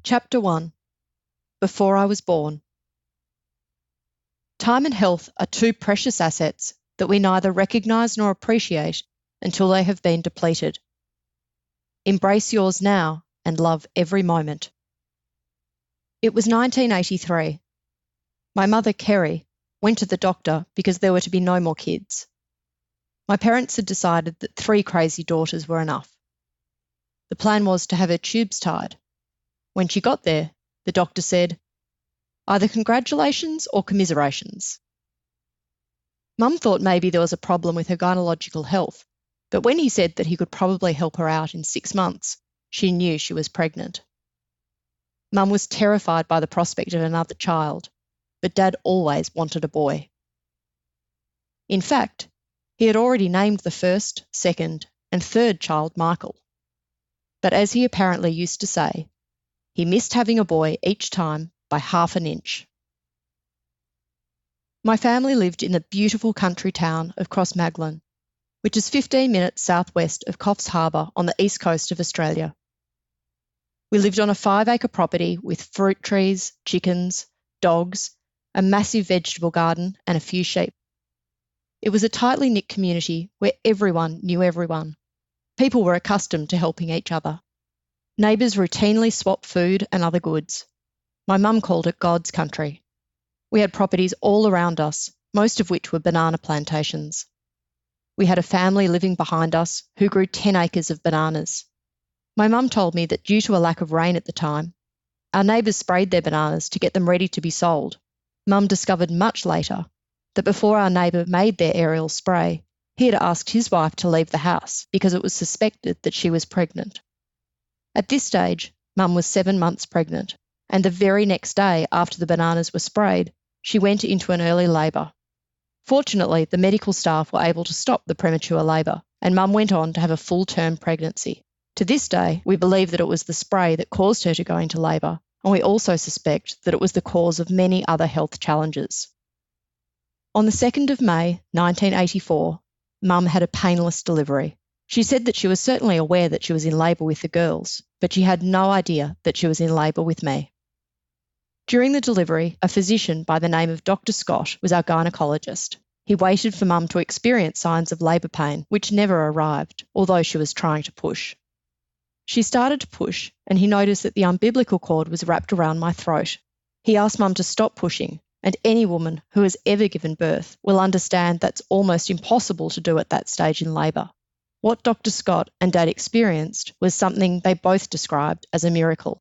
Chapter 1. Before I was born. Time and health are two precious assets that we neither recognise nor appreciate until they have been depleted. Embrace yours now and love every moment. It was 1983. My mother, Kerry, went to the doctor because there were to be no more kids. My parents had decided that 3 crazy daughters were enough. The plan was to have her tubes tied. When she got there, the doctor said, "Either congratulations or commiserations." Mum thought maybe there was a problem with her gynecological health, but when he said that he could probably help her out in 6 months, she knew she was pregnant. Mum was terrified by the prospect of another child, but Dad always wanted a boy. In fact, he had already named the first, second, and third child Michael. But as he apparently used to say, he missed having a boy each time by half an inch. My family lived in the beautiful country town of Crossland, which is 15 minutes southwest of Coffs Harbour on the east coast of Australia. We lived on a 5-acre property with fruit trees, chickens, dogs, a massive vegetable garden and a few sheep. It was a tightly knit community where everyone knew everyone. People were accustomed to helping each other. Neighbours routinely swapped food and other goods. My mum called it God's country. We had properties all around us, most of which were banana plantations. We had a family living behind us who grew 10 acres of bananas. My mum told me that due to a lack of rain at the time, our neighbours sprayed their bananas to get them ready to be sold. Mum discovered much later that before our neighbour made their aerial spray, he had asked his wife to leave the house because it was suspected that she was pregnant. At this stage, Mum was 7 months pregnant, and the very next day after the bananas were sprayed, she went into an early labour. Fortunately, the medical staff were able to stop the premature labour, and Mum went on to have a full-term pregnancy. To this day, we believe that it was the spray that caused her to go into labour, and we also suspect that it was the cause of many other health challenges. On the 2nd of May, 1984, Mum had a painless delivery. She said that she was certainly aware that she was in labour with the girls, but she had no idea that she was in labour with me. During the delivery, a physician by the name of Dr. Scott was our gynaecologist. He waited for Mum to experience signs of labour pain, which never arrived, although she was trying to push. She started to push, and he noticed that the umbilical cord was wrapped around my throat. He asked Mum to stop pushing, and any woman who has ever given birth will understand that's almost impossible to do at that stage in labour. What Dr. Scott and Dad experienced was something they both described as a miracle.